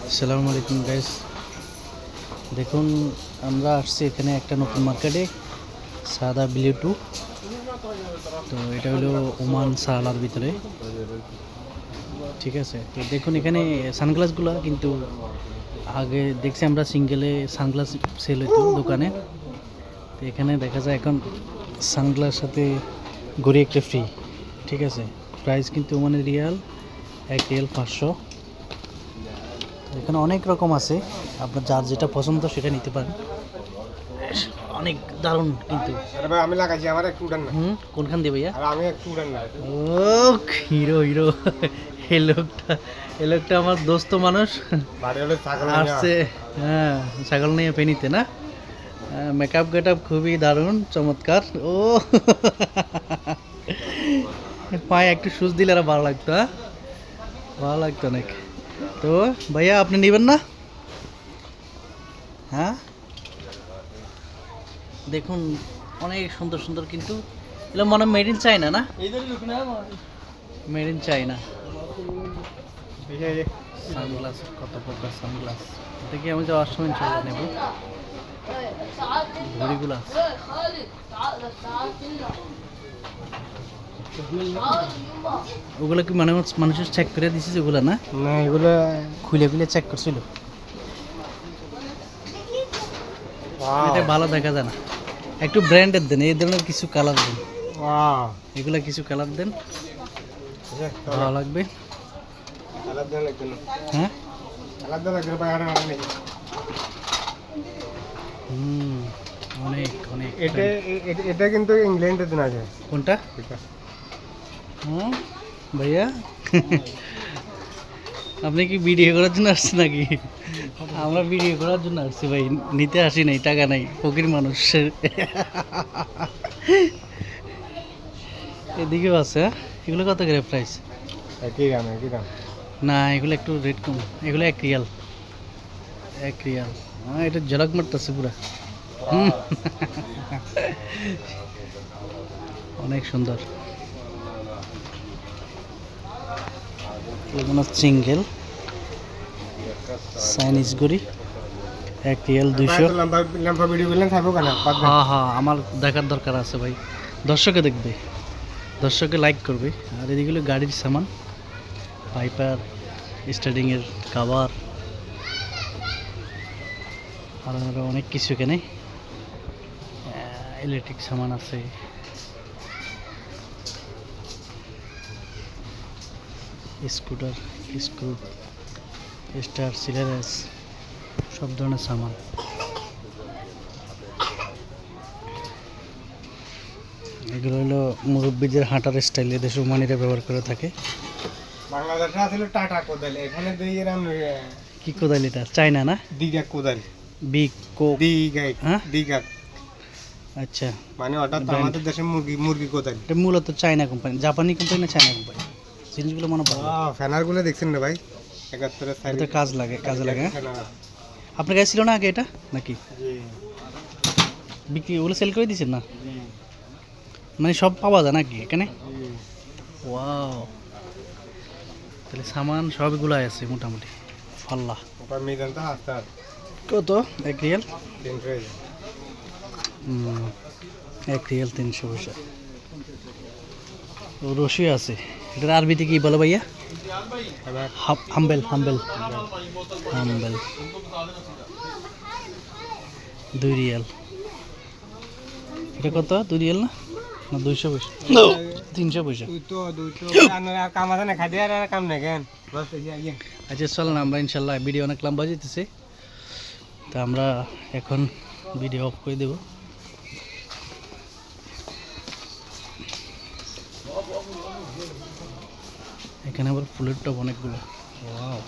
আসসালামু আলাইকুম গাইস, দেখুন আমরা আসছি এখানে একটা নতুন মার্কেটে সাদা ব্লু2। তো এটা হলো ওমান সালার ভিতরে, ঠিক আছে। তো দেখুন এখানে সানগ্লাসগুলো কিন্তু আগে দেখছি আমরা সিঙ্গেলে সানগ্লাস সেল হইতো দোকানে, তো এখানে দেখা যায় এখন সানগ্লাস সাথে ঘড়ি একটা ফ্রি, ঠিক আছে। প্রাইস কিন্তু ওমানের রিয়াল, 1 রিয়াল 500। এখানে অনেক রকম আছে, আপনার যার যেটা পছন্দ সেটা নিতে পারেন। অনেক দারুণ কিন্তু। আরে ভাই আমি লাগাইছি, আমার একটু উড়ান না। কোনখান দিয়ে ভাইয়া? আর আমি একটু উড়ান না। ও হিরো হিরো, এই লোকটা আমার দোস্ত মানুষ বাড়ি হলে ছাগল আসছে। হ্যাঁ, ছাগল নিয়ে ফেনীতে না। মেকআপ গেটআপ খুবই দারুণ চমৎকার। ও পায়ে একটু শুজ দিলে আর ভালো লাগতো। ভালো লাগতো অনেক। তো ভাইয়া আপনি নেবেন না? হ্যাঁ, দেখুন অনেক সুন্দর সুন্দর, কিন্তু এগুলো মনে হয় মেড ইন চায়না না? Made in China. সানগ্লাস, কত প্রকার সানগ্লাস দেখি, আমি যাওয়ার সময় ইনশাল্লাহ নেব। ঘড়িগুলো ওগুলো কি মানে মানুষের চেক করে দিছিস ওগুলো না? না এগুলো খুলে খুলে চেক করছিল। এটা ভালো দেখা যায় না, একটু ব্র্যান্ডের দেন, এই ধরনের কিছু কালার দেন। এগুলা কিছু কালার দেন, ভালো লাগবে। হ্যাঁ, অনেক অনেক। এটা কিন্তু ইংল্যান্ডে দেনা যায়। কোনটা? ভাইয়া আপনি কি ভিডিও করার জন্য আসছেন নাকি? আমরা ভিডিও করার জন্য আসছি ভাই, নিতে আসি নাই, টাকা নাই, ফকির মানুষ। এদিকেও আছে। এগুলো কত করে প্রাইস? একই দাম একই দাম। না এগুলো একটু রেট কম, এগুলো 1 রিয়াল। 1 রিয়াল। এটা ঝলক মারতেছে পুরা। অনেক সুন্দর। এগুলো সিঙ্গেল চাইনিজ ঘড়ি, 1 রিয়াল 200। লম্বা ভিডিও করলেন থাকবো কেন? হ্যাঁ হ্যাঁ, আমার দেখার দরকার আছে ভাই, দর্শকে দেখবে, দর্শকে লাইক করবে। আর এদিকে গাড়ির সামান, পাইপার, স্টার্টিংয়ের কাভার, আর আরও অনেক কিছু এখানে ইলেকট্রিক সামান আছে। স্কুটার, স্ক্রু, স্টার, সিলারেস, সব ধরনের সামান। এগুলো হলো মুরব্বীদের হাঁটার স্টাইল, এদেশ ওমানিরা ব্যবহার করে থাকে। বাংলাদেশে আসলে টাটা কোদাল, এখানে দুই এরকম কি কোদাল এটা? চায়না না? দিঘা কোদাল। বিগ কো দিঘা, হ্যাঁ দিঘা আচ্ছা, মানে ওটা তো আমাদের দেশে মুরগি কোদাল। এটা মূলত চায়না কোম্পানি, জাপানি কোম্পানি না চায়না কোম্পানি। জিনিসগুলো মনে ভালো। ফ্যানার গুলো দেখছেন না ভাই? 71 সাইজ। এটা কাজ লাগে, কাজে লাগে। আপনার কাছে ছিল না আগে এটা নাকি? বিক্রি ওগুলো সেল করে দিয়েছেন না? মানে সব পাওয়া যায় নাকি এখানে? ওয়াও, তাহলে সামান সবগুলো আছে মোটামুটি। ফাল্লা ওটা মিজান তো আস্তে কত? 1 রিয়াল। 300। 1 রিয়াল 300 পয়সা। ও রশি আছে, এটার আরবিতে কি বলে ভাইয়া? Humble, humble, humble. 2 রিয়াল। এটা কত? 2 রিয়াল না? না 200 পয়সা, 300 পয়সা। কাম আছে না, খাই দিয়ে আর কাম নাই কেন? আচ্ছা চল না, আমরা ইনশাল্লাহ ভিডিও অনেক লম্বা যেতেছে, তা আমরা এখন ভিডিও অফ করে দেব। এখানে আবার ফুলের টব অনেকগুলো। ওয়াও।